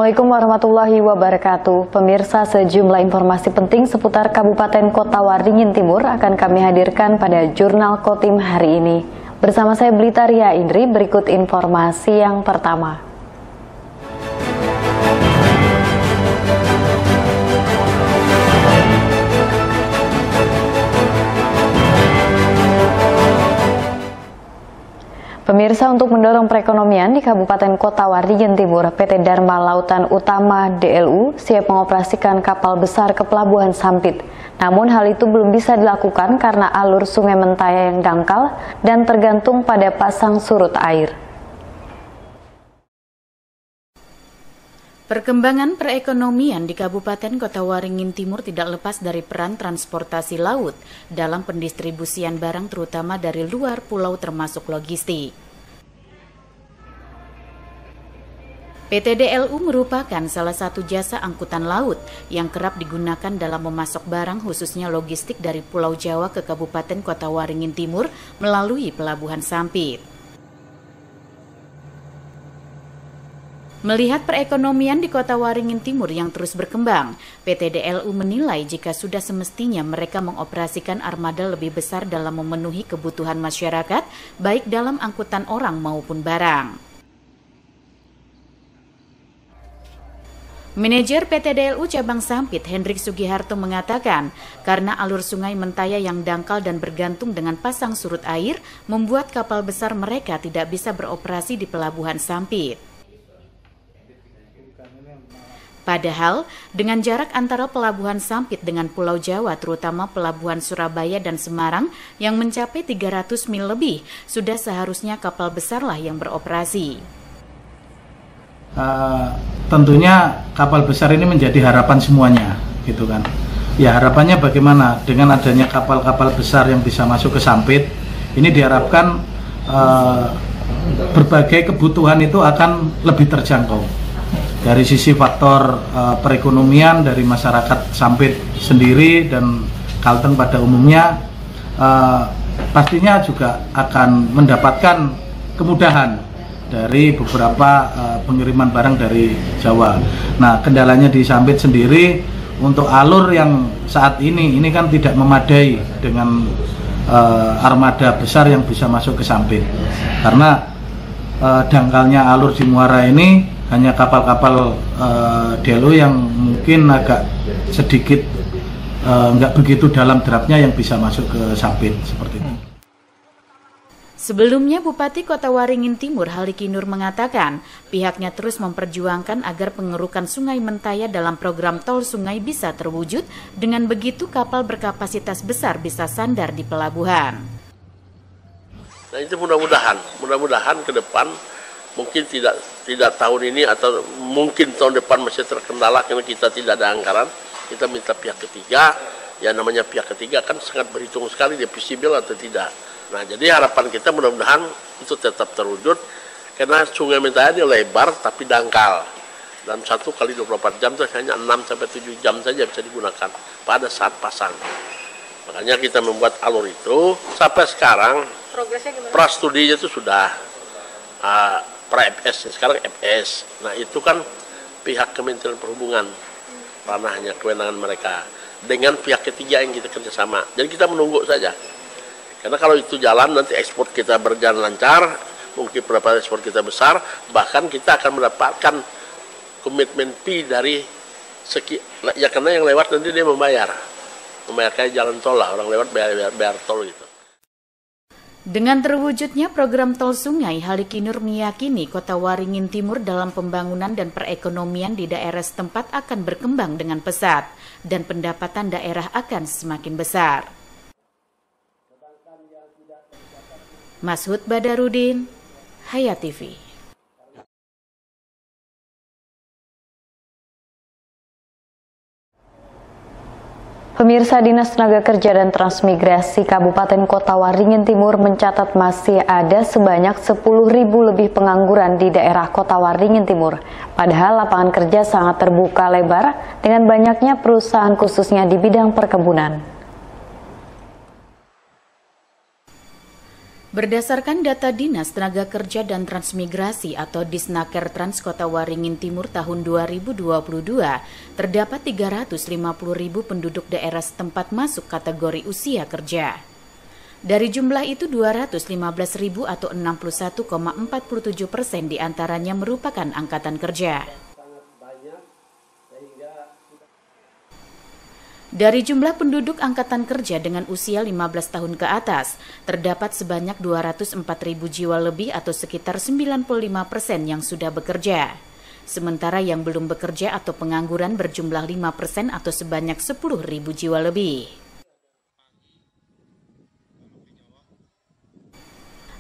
Assalamualaikum warahmatullahi wabarakatuh. Pemirsa, sejumlah informasi penting seputar Kabupaten Kota Waringin Timur akan kami hadirkan pada Jurnal Kotim hari ini. Bersama saya Blita Ria Indri, berikut informasi yang pertama. Pemirsa, untuk mendorong perekonomian di Kabupaten Kota Waringin Timur, PT Dharma Lautan Utama DLU siap mengoperasikan kapal besar ke Pelabuhan Sampit. Namun hal itu belum bisa dilakukan karena alur Sungai Mentaya yang dangkal dan tergantung pada pasang surut air. Perkembangan perekonomian di Kabupaten Kota Waringin Timur tidak lepas dari peran transportasi laut dalam pendistribusian barang terutama dari luar pulau termasuk logistik. PT DLU merupakan salah satu jasa angkutan laut yang kerap digunakan dalam memasok barang khususnya logistik dari Pulau Jawa ke Kabupaten Kota Waringin Timur melalui Pelabuhan Sampit. Melihat perekonomian di Kota Waringin Timur yang terus berkembang, PT DLU menilai jika sudah semestinya mereka mengoperasikan armada lebih besar dalam memenuhi kebutuhan masyarakat, baik dalam angkutan orang maupun barang. Manajer PT DLU Cabang Sampit, Hendrik Sugiharto mengatakan, karena alur Sungai Mentaya yang dangkal dan bergantung dengan pasang surut air, membuat kapal besar mereka tidak bisa beroperasi di Pelabuhan Sampit. Padahal, dengan jarak antara Pelabuhan Sampit dengan Pulau Jawa, terutama Pelabuhan Surabaya dan Semarang, yang mencapai 300 mil lebih, sudah seharusnya kapal besarlah yang beroperasi. Tentunya kapal besar ini menjadi harapan semuanya, gitu kan. Ya, harapannya bagaimana dengan adanya kapal-kapal besar yang bisa masuk ke Sampit, ini diharapkan berbagai kebutuhan itu akan lebih terjangkau. Dari sisi faktor perekonomian dari masyarakat Sampit sendiri dan Kalteng pada umumnya, pastinya juga akan mendapatkan kemudahan dari beberapa pengiriman barang dari Jawa. Nah, kendalanya di Sampit sendiri untuk alur yang saat ini kan tidak memadai dengan armada besar yang bisa masuk ke Sampit, karena dangkalnya alur di Muara ini hanya kapal-kapal DLU yang mungkin agak sedikit nggak begitu dalam derapnya yang bisa masuk ke Sampit seperti itu. Sebelumnya, Bupati Kota Waringin Timur Haliki Nur mengatakan pihaknya terus memperjuangkan agar pengerukan Sungai Mentaya dalam program tol sungai bisa terwujud. Dengan begitu kapal berkapasitas besar bisa sandar di pelabuhan. Nah, itu mudah-mudahan ke depan mungkin tidak tahun ini atau mungkin tahun depan masih terkendala karena kita tidak ada anggaran. Kita minta pihak ketiga, ya namanya pihak ketiga kan sangat berhitung sekali dia visible atau tidak. Nah, jadi harapan kita mudah-mudahan itu tetap terwujud karena Sungai Mentaya dia lebar tapi dangkal. Dan 1 kali 24 jam itu hanya 6-7 jam saja bisa digunakan pada saat pasang. Makanya kita membuat alur itu sampai sekarang prastudinya itu sudah pra-FS, sekarang FS. Nah, itu kan pihak Kementerian Perhubungan, ranahnya kewenangan mereka, dengan pihak ketiga yang kita kerjasama. Jadi kita menunggu saja. Karena kalau itu jalan, nanti ekspor kita berjalan lancar, mungkin pendapatan ekspor kita besar, bahkan kita akan mendapatkan komitmen fee dari ya karena yang lewat nanti dia membayar kayak jalan tol lah, orang lewat bayar tol gitu. Dengan terwujudnya program tol sungai, Haliki Nur meyakini Kota Waringin Timur dalam pembangunan dan perekonomian di daerah setempat akan berkembang dengan pesat dan pendapatan daerah akan semakin besar. Mashud Badarudin, Hayat TV. Pemirsa, Dinas Tenaga Kerja dan Transmigrasi Kabupaten Kota Waringin Timur mencatat masih ada sebanyak 10.000 lebih pengangguran di daerah Kota Waringin Timur. Padahal lapangan kerja sangat terbuka lebar dengan banyaknya perusahaan khususnya di bidang perkebunan. Berdasarkan data Dinas Tenaga Kerja dan Transmigrasi atau Disnaker Trans Kota Waringin Timur tahun 2022, terdapat 350.000 penduduk daerah setempat masuk kategori usia kerja. Dari jumlah itu 215.000 atau 61,47% diantaranya merupakan angkatan kerja. Dari jumlah penduduk angkatan kerja dengan usia 15 tahun ke atas, terdapat sebanyak 204.000 jiwa lebih atau sekitar 95% yang sudah bekerja. Sementara yang belum bekerja atau pengangguran berjumlah 5% atau sebanyak 10.000 jiwa lebih.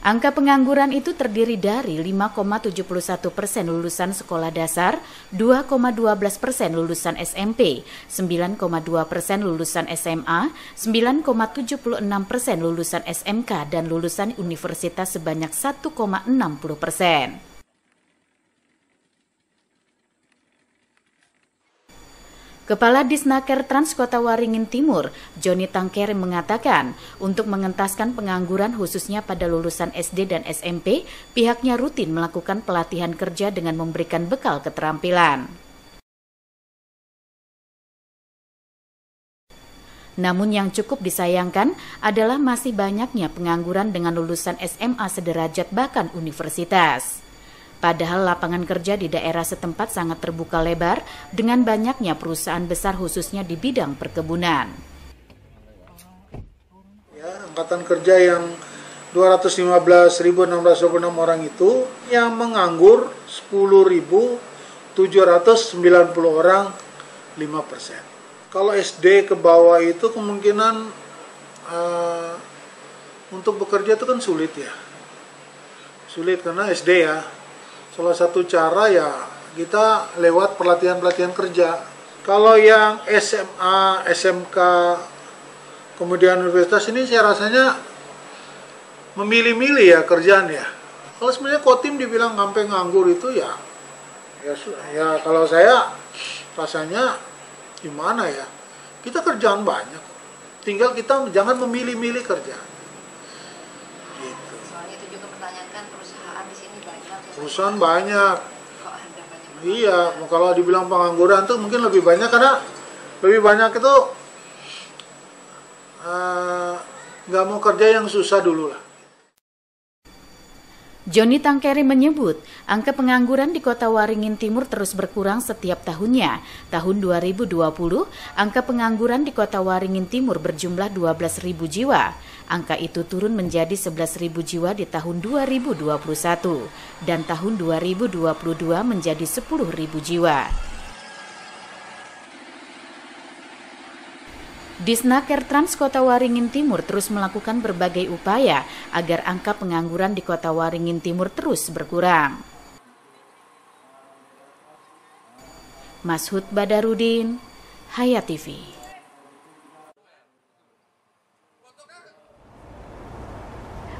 Angka pengangguran itu terdiri dari 5,71% lulusan sekolah dasar, 2,12% lulusan SMP, 9,2% lulusan SMA, 9,76% lulusan SMK, dan lulusan universitas sebanyak 1,60%. Kepala Disnaker Trans Kota Waringin Timur, Joni Tangkere mengatakan, untuk mengentaskan pengangguran khususnya pada lulusan SD dan SMP, pihaknya rutin melakukan pelatihan kerja dengan memberikan bekal keterampilan. Namun yang cukup disayangkan adalah masih banyaknya pengangguran dengan lulusan SMA sederajat bahkan universitas. Padahal lapangan kerja di daerah setempat sangat terbuka lebar dengan banyaknya perusahaan besar khususnya di bidang perkebunan. Ya, angkatan kerja yang 215.626 orang itu yang menganggur 10.790 orang, 5%. Kalau SD ke bawah itu kemungkinan untuk bekerja itu kan sulit ya. Sulit karena SD ya. Salah satu cara ya kita lewat pelatihan-pelatihan kerja. Kalau yang SMA, SMK, kemudian universitas ini saya rasanya memilih-milih ya kerjaan ya. Kalau sebenarnya Kotim dibilang sampai nganggur itu ya kalau saya rasanya gimana ya, kita kerjaan banyak. Tinggal kita jangan memilih-milih kerjaan. Soalnya itu juga pertanyakan perusahaan di sini banyak. Perusahaan banyak. Kok ada banyak? Iya, kalau dibilang pengangguran tuh mungkin lebih banyak karena lebih banyak itu nggak mau kerja yang susah dulu lah. Joni Tangkere menyebut, angka pengangguran di Kota Waringin Timur terus berkurang setiap tahunnya. Tahun 2020, angka pengangguran di Kota Waringin Timur berjumlah 12.000 jiwa. Angka itu turun menjadi 11.000 jiwa di tahun 2021 dan tahun 2022 menjadi 10.000 jiwa. Disnaker Trans Kota Waringin Timur terus melakukan berbagai upaya agar angka pengangguran di Kota Waringin Timur terus berkurang. Mashud Badarudin, Hayat TV.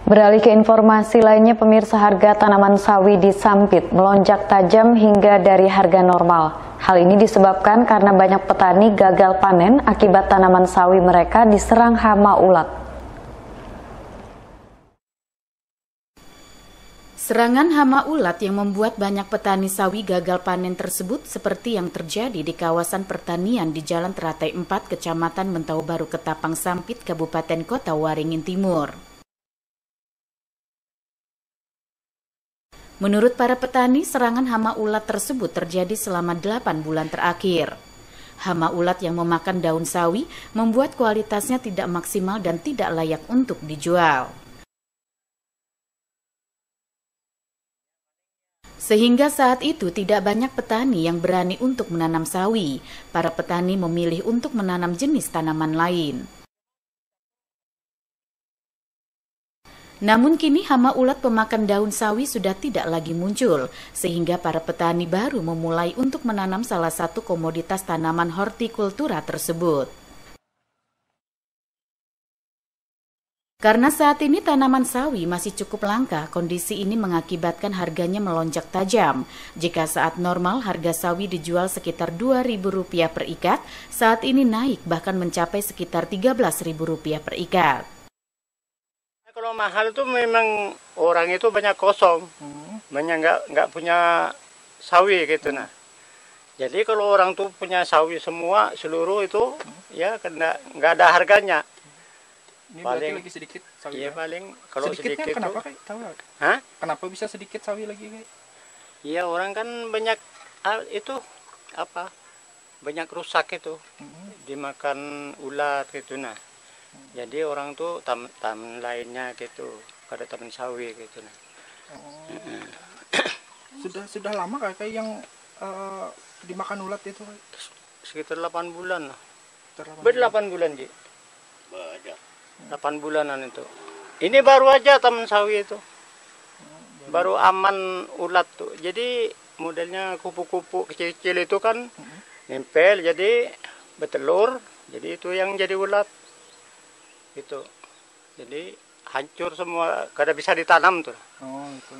Beralih ke informasi lainnya, pemirsa, harga tanaman sawi di Sampit melonjak tajam hingga dari harga normal. Hal ini disebabkan karena banyak petani gagal panen akibat tanaman sawi mereka diserang hama ulat. Serangan hama ulat yang membuat banyak petani sawi gagal panen tersebut seperti yang terjadi di kawasan pertanian di Jalan Teratai 4, Kecamatan Mentau Baru, Ketapang Sampit, Kabupaten Kota Waringin Timur. Menurut para petani, serangan hama ulat tersebut terjadi selama 8 bulan terakhir. Hama ulat yang memakan daun sawi membuat kualitasnya tidak maksimal dan tidak layak untuk dijual. Sehingga saat itu tidak banyak petani yang berani untuk menanam sawi. Para petani memilih untuk menanam jenis tanaman lain. Namun kini hama ulat pemakan daun sawi sudah tidak lagi muncul, sehingga para petani baru memulai untuk menanam salah satu komoditas tanaman hortikultura tersebut. Karena saat ini tanaman sawi masih cukup langka, kondisi ini mengakibatkan harganya melonjak tajam. Jika saat normal harga sawi dijual sekitar Rp2.000 per ikat, saat ini naik bahkan mencapai sekitar Rp13.000 per ikat. Kalau mahal itu memang orang itu banyak kosong, banyak nggak punya sawi gitu nah. Jadi kalau orang tuh punya sawi semua seluruh itu ya nggak ada harganya. Ini paling lagi sedikit sawi. Iya paling kalau Sedikitnya sedikit kenapa tuh, kayak tahu? Hah? Kenapa bisa sedikit sawi lagi kayak? Iya orang kan banyak itu apa? Banyak rusak itu, dimakan ulat gitu nah. Jadi orang tuh taman lainnya gitu, pada taman sawi gitu nah. Sudah lama kayak yang dimakan ulat itu? Sekitar 8 bulan lah. 8 8 bulan Ji. 8 bulanan itu. Ini baru aja taman sawi itu. Baru aman ulat tuh. Jadi modelnya kupu-kupu kecil-kecil itu kan nempel jadi bertelur. Jadi itu yang jadi ulat. Itu. Jadi hancur semua, kada bisa ditanam tuh. Oh, itu.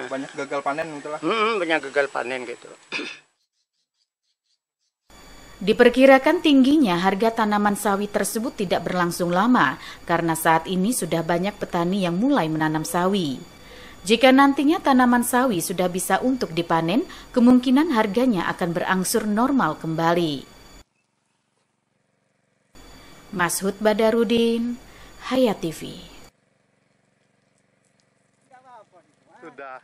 Banyak gagal panen gitu lah. Banyak gagal panen gitu. Diperkirakan tingginya harga tanaman sawi tersebut tidak berlangsung lama karena saat ini sudah banyak petani yang mulai menanam sawi. Jika nantinya tanaman sawi sudah bisa untuk dipanen, kemungkinan harganya akan berangsur normal kembali. Mashud Badarudin, Hayat TV. Sudah.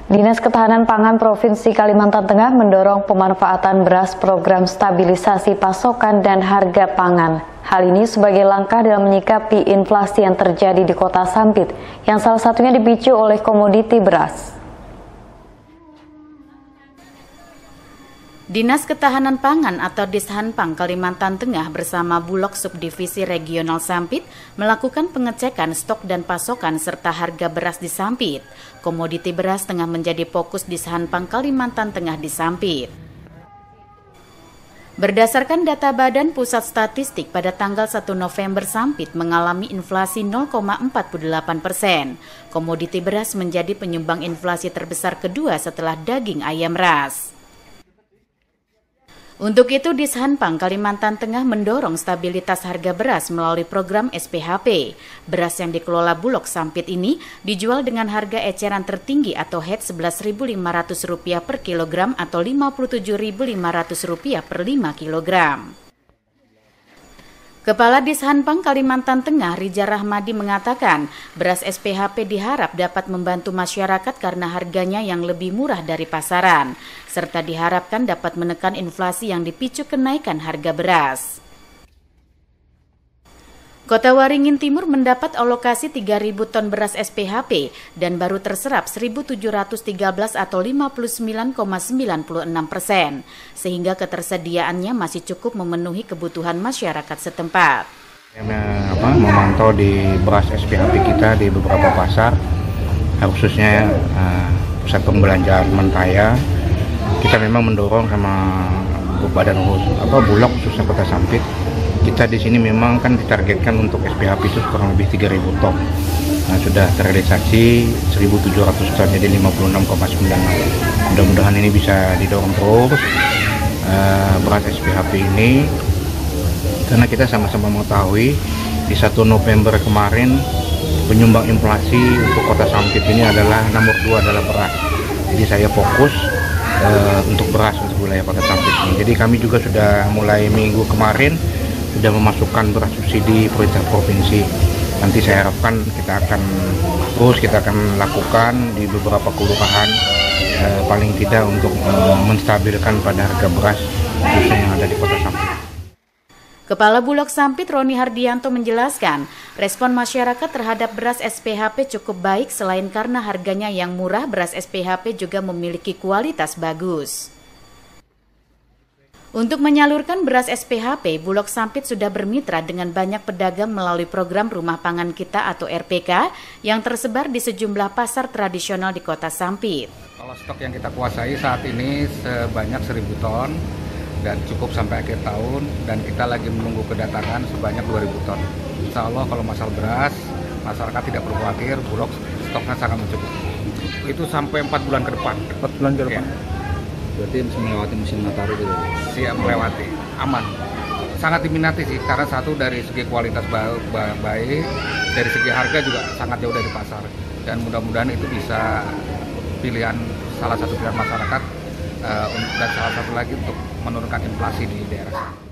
Dinas Ketahanan Pangan Provinsi Kalimantan Tengah mendorong pemanfaatan beras program stabilisasi pasokan dan harga pangan. Hal ini sebagai langkah dalam menyikapi inflasi yang terjadi di Kota Sampit, yang salah satunya dipicu oleh komoditi beras. Dinas Ketahanan Pangan atau Dishanpang Kalimantan Tengah bersama Bulog Subdivisi Regional Sampit melakukan pengecekan stok dan pasokan serta harga beras di Sampit. Komoditi beras tengah menjadi fokus Dishanpang Kalimantan Tengah di Sampit. Berdasarkan data Badan Pusat Statistik pada tanggal 1 November Sampit mengalami inflasi 0,48%. Komoditi beras menjadi penyumbang inflasi terbesar kedua setelah daging ayam ras. Untuk itu, Dishanpang Kalimantan Tengah mendorong stabilitas harga beras melalui program SPHP. Beras yang dikelola Bulog Sampit ini dijual dengan harga eceran tertinggi atau HET Rp11.500 per kilogram atau Rp57.500 per 5 kilogram. Kepala Dishanpang Kalimantan Tengah Rija Rahmadi mengatakan beras SPHP diharap dapat membantu masyarakat karena harganya yang lebih murah dari pasaran, serta diharapkan dapat menekan inflasi yang dipicu kenaikan harga beras. Kota Waringin Timur mendapat alokasi 3.000 ton beras SPHP dan baru terserap 1.713 atau 59,96%, sehingga ketersediaannya masih cukup memenuhi kebutuhan masyarakat setempat. Memantau di beras SPHP kita di beberapa pasar, khususnya pusat pembelanjaan Mentaya, kita memang mendorong sama Badan Bulog khususnya Kota Sampit. Kita di sini memang kan ditargetkan untuk SPHP itu kurang lebih 3.000 ton. Nah, sudah terrealisasi 1.700 ton, jadi 56,96. Mudah-mudahan ini bisa didorong terus beras SPHP ini, karena kita sama-sama mengetahui di 1 November kemarin penyumbang inflasi untuk Kota Sampit ini adalah nomor 2 adalah beras. Jadi saya fokus untuk beras untuk wilayah Kota Sampit ini. Jadi kami juga sudah mulai minggu kemarin sudah memasukkan beras subsidi pemerintah provinsi. Nanti saya harapkan kita akan lakukan di beberapa kelurahan paling tidak untuk menstabilkan pada harga beras khususnya yang ada di Kota Sampit. Kepala Bulog Sampit Roni Hardianto menjelaskan, respon masyarakat terhadap beras SPHP cukup baik selain karena harganya yang murah, beras SPHP juga memiliki kualitas bagus. Untuk menyalurkan beras SPHP, Bulog Sampit sudah bermitra dengan banyak pedagang melalui program Rumah Pangan Kita atau RPK yang tersebar di sejumlah pasar tradisional di Kota Sampit. Kalau stok yang kita kuasai saat ini sebanyak 1.000 ton dan cukup sampai akhir tahun, dan kita lagi menunggu kedatangan sebanyak 2.000 ton. Insya Allah kalau masalah beras, masyarakat tidak perlu khawatir, Bulog stoknya sangat mencukupi. Itu sampai 4 bulan ke depan. 4 bulan ke depan? Ya. Berarti melewati musim Nataru gitu? Siap melewati, aman. Sangat diminati sih, karena satu dari segi kualitas baik, dari segi harga juga sangat jauh dari pasar. Dan mudah-mudahan itu bisa salah satu pilihan masyarakat, dan salah satu lagi untuk menurunkan inflasi di daerah.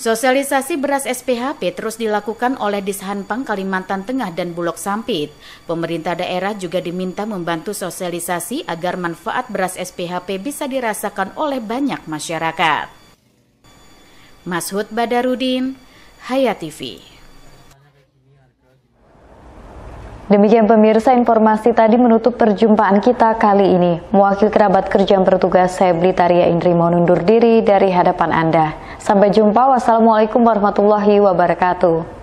Sosialisasi beras SPHP terus dilakukan oleh Dishanpang Kalimantan Tengah dan Bulog Sampit. Pemerintah daerah juga diminta membantu sosialisasi agar manfaat beras SPHP bisa dirasakan oleh banyak masyarakat. Mashud Badarudin, Hayat TV. Demikian pemirsa, informasi tadi menutup perjumpaan kita kali ini. Mewakili kerabat kerja yang bertugas, saya Blitaria Indri mau undur diri dari hadapan Anda. Sampai jumpa, wassalamualaikum warahmatullahi wabarakatuh.